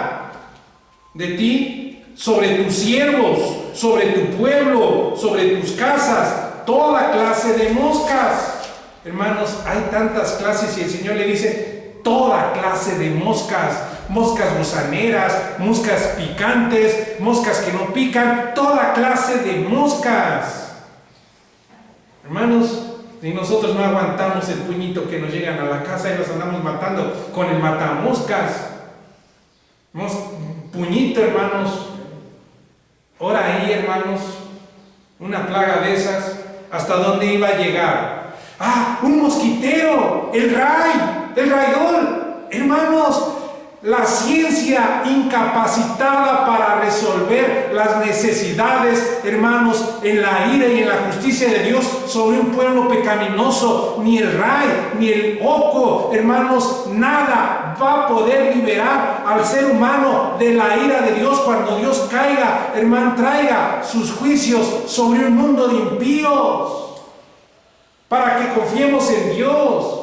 de ti, sobre tus siervos, sobre tu pueblo, sobre tus casas, toda clase de moscas. Hermanos, hay tantas clases y el Señor le dice toda clase de moscas, moscas gusaneras, moscas picantes, moscas que no pican, toda clase de moscas. Hermanos, si nosotros no aguantamos el puñito que nos llegan a la casa y los andamos matando con el matamoscas, puñito, hermanos. Ahora ahí, hermanos, una plaga de esas, ¿hasta dónde iba a llegar? ¡Ah! ¡Un mosquitero! ¡El raidol! Hermanos, la ciencia incapacitada para resolver las necesidades, hermanos, en la ira y en la justicia de Dios sobre un pueblo pecaminoso, ni el ray, ni el oco, hermanos, nada va a poder liberar al ser humano de la ira de Dios cuando Dios caiga, hermano, traiga sus juicios sobre un mundo de impíos, para que confiemos en Dios.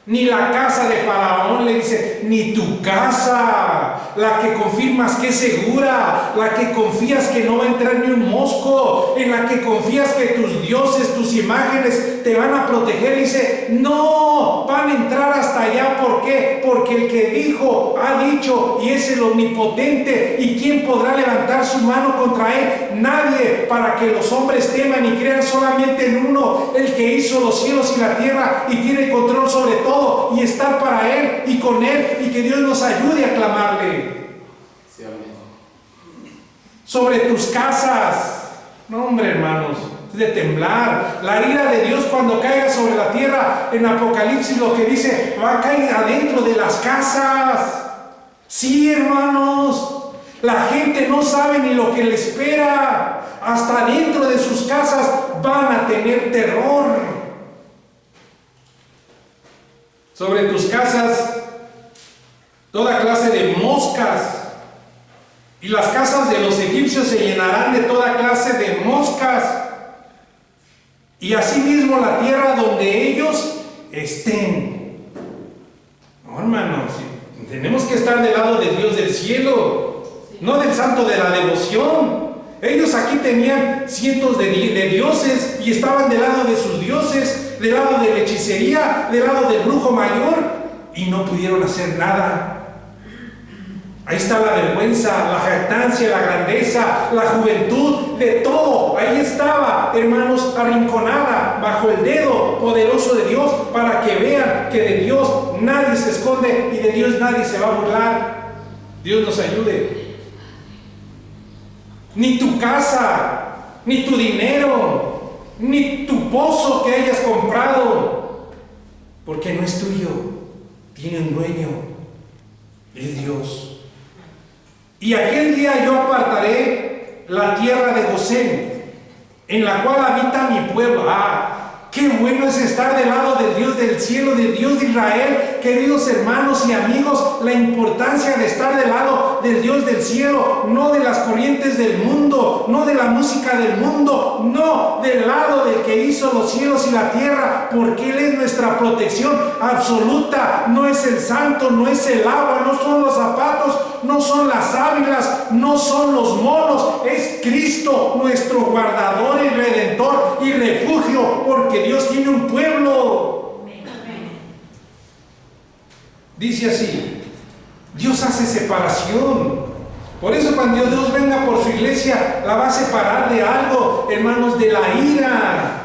Ni la casa de Faraón, le dice, ni tu casa, la que confirmas que es segura, la que confías que no va a entrar ni un mosco, en la que confías que tus dioses, tus imágenes te van a proteger. Dice, no, van a entrar hasta allá. ¿Por qué? Porque el que dijo, ha dicho, y es el omnipotente. ¿Y quién podrá levantar su mano contra él? Nadie, para que los hombres teman y crean solamente en uno, el que hizo los cielos y la tierra y tiene control sobre todo, y estar para él y con él, y que Dios nos ayude a clamarle. Sí, amén. Sobre tus casas, no, hombre, hermanos, es de temblar. La ira de Dios cuando caiga sobre la tierra, en Apocalipsis lo que dice, va a caer adentro de las casas. Sí, hermanos, la gente no sabe ni lo que le espera. Hasta dentro de sus casas van a tener terror. Sobre tus casas, toda clase de moscas, y las casas de los egipcios se llenarán de toda clase de moscas, y asimismo la tierra donde ellos estén. No, hermanos, tenemos que estar del lado del Dios del cielo, no del santo de la devoción. Ellos aquí tenían cientos de dioses y estaban del lado de sus dioses, del lado de la hechicería, del lado del brujo mayor, y no pudieron hacer nada. Ahí está la vergüenza, la jactancia, la grandeza, la juventud, de todo. Ahí estaba, hermanos, arrinconada bajo el dedo poderoso de Dios, para que vean que de Dios nadie se esconde y de Dios nadie se va a burlar. Dios nos ayude. Ni tu casa, ni tu dinero, ni tu pozo que hayas comprado, porque no es tuyo, tiene un dueño, es Dios. Y aquel día yo apartaré la tierra de Gosén, en la cual habita mi pueblo. Qué bueno es estar del lado del Dios del cielo, del Dios de Israel. Queridos hermanos y amigos, la importancia de estar del lado del Dios del cielo, no de las corrientes del mundo, no de la música del mundo, no, del lado del que hizo los cielos y la tierra, porque Él es nuestra protección absoluta. No es el santo, no es el agua, no son los zapatos, no son las ávilas, no son los monos, es Cristo, nuestro guardador y redentor y refugio, porque Dios tiene un pueblo. Dice así, Dios hace separación. Por eso cuando Dios venga por su iglesia, la va a separar de algo, hermanos, de la ira.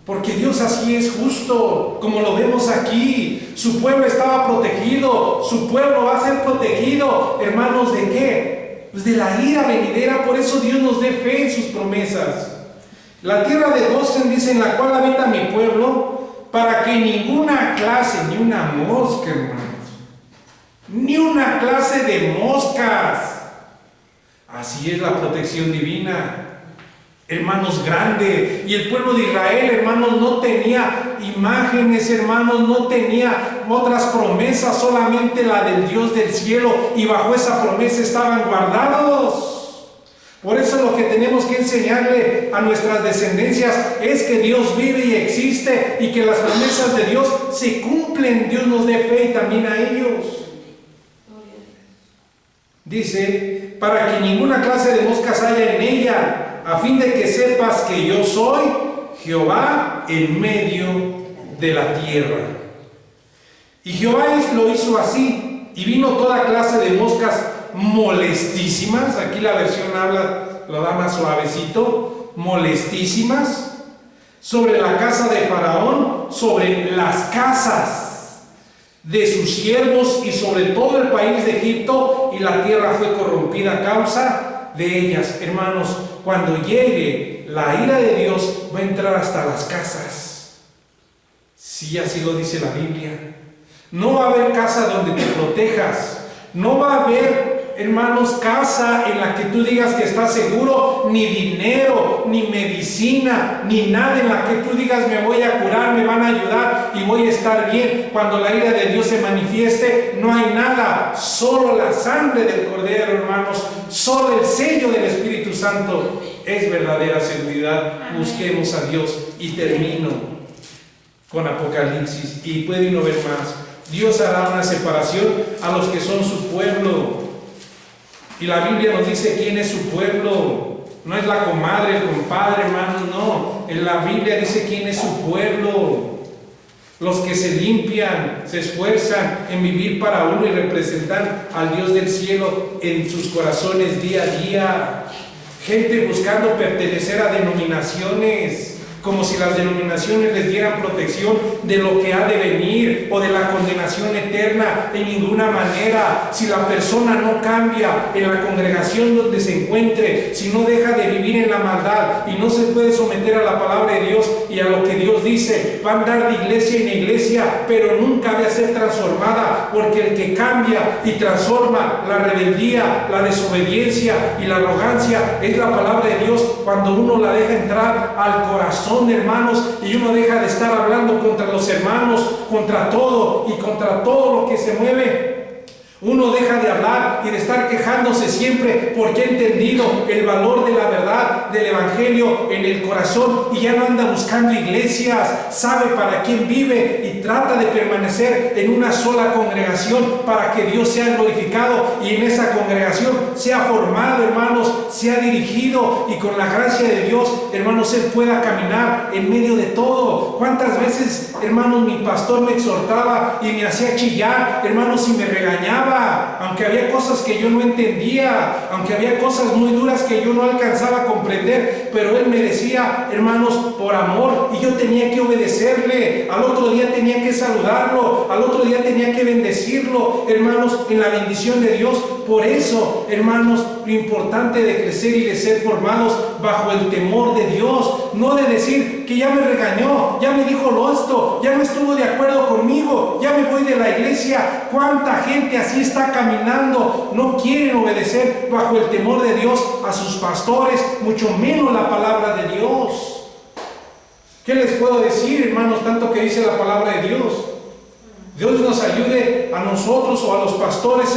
Porque Dios así es justo, como lo vemos aquí. Su pueblo estaba protegido, su pueblo va a ser protegido, hermanos, ¿de qué? Pues de la ira venidera. Por eso Dios nos dé fe en sus promesas. La tierra de Gosén, dice, en la cual habita mi pueblo, para que ninguna clase, ni una mosca, hermanos, ni una clase de moscas. Así es la protección divina. hermanos, grande. Y el pueblo de Israel, hermanos, no tenía imágenes, hermanos, no tenía otras promesas, solamente la del Dios del cielo, y bajo esa promesa estaban guardados. Por eso lo que tenemos que enseñarle a nuestras descendencias es que Dios vive y existe, y que las promesas de Dios se cumplen. Dios nos dé fe y también a ellos. Dice, para que ninguna clase de moscas haya en ella, a fin de que sepas que yo soy Jehová en medio de la tierra. Y Jehová lo hizo así, y vino toda clase de moscas molestísimas. Aquí la versión lo da más suavecito, molestísimas, sobre la casa de Faraón, sobre las casas de sus siervos y sobre todo el país de Egipto, y la tierra fue corrompida a causa de ellas. Hermanos, cuando llegue la ira de Dios, va a entrar hasta las casas. Sí, así lo dice la Biblia. No va a haber casa donde te protejas. No va a haber, hermanos, casa en la que tú digas que estás seguro, ni dinero, ni medicina, ni nada en la que tú digas me voy a curar, me van a ayudar y voy a estar bien. Cuando la ira de Dios se manifieste, no hay nada, solo la sangre del Cordero, hermanos, solo el sello del Espíritu Santo es verdadera seguridad. Busquemos a Dios. Y termino con Apocalipsis, y puede no ver más. Dios hará una separación a los que son su pueblo. Y la Biblia nos dice quién es su pueblo. No es la comadre, el compadre, hermanos, no. En la Biblia dice quién es su pueblo. Los que se limpian, se esfuerzan en vivir para uno y representar al Dios del cielo en sus corazones día a día. Gente buscando pertenecer a denominaciones, como si las denominaciones les dieran protección de lo que ha de venir o de la condenación eterna. En ninguna manera. Si la persona no cambia en la congregación donde se encuentre, si no deja de vivir en la maldad y no se puede someter a la palabra de Dios y a lo que Dios dice, va a andar de iglesia en iglesia, pero nunca va a ser transformada, porque el que cambia y transforma la rebeldía, la desobediencia y la arrogancia es la palabra de Dios. Cuando uno la deja entrar al corazón, hermanos, y uno deja de estar hablando contra los hermanos, contra todo y contra todo lo que se mueve. Uno deja de hablar y de estar quejándose siempre, porque ha entendido el valor de la verdad del Evangelio en el corazón y ya no anda buscando iglesias, sabe para quién vive y trata de permanecer en una sola congregación para que Dios sea glorificado y en esa congregación sea formado, hermanos, sea dirigido, y con la gracia de Dios, hermanos, él pueda caminar en medio de todo. ¿Cuántas veces, hermanos, mi pastor me exhortaba y me hacía chillar, hermanos, y me regañaba? Aunque había cosas que yo no entendía, aunque había cosas muy duras que yo no alcanzaba a comprender, pero él me decía, hermanos, por amor, y yo tenía que obedecerle. Al otro día tenía que saludarlo, al otro día tenía que bendecirlo, hermanos, en la bendición de Dios. Por eso, hermanos, lo importante de crecer y de ser formados bajo el temor de Dios, no de decir que ya me regañó, ya me dijo esto, ya no estuvo de acuerdo conmigo, ya me voy de la iglesia. ¿Cuánta gente así está caminando? No quieren obedecer bajo el temor de Dios a sus pastores, mucho menos la palabra de Dios. ¿Qué les puedo decir, hermanos? Tanto que dice la palabra de Dios. Dios nos ayude a nosotros o a los pastores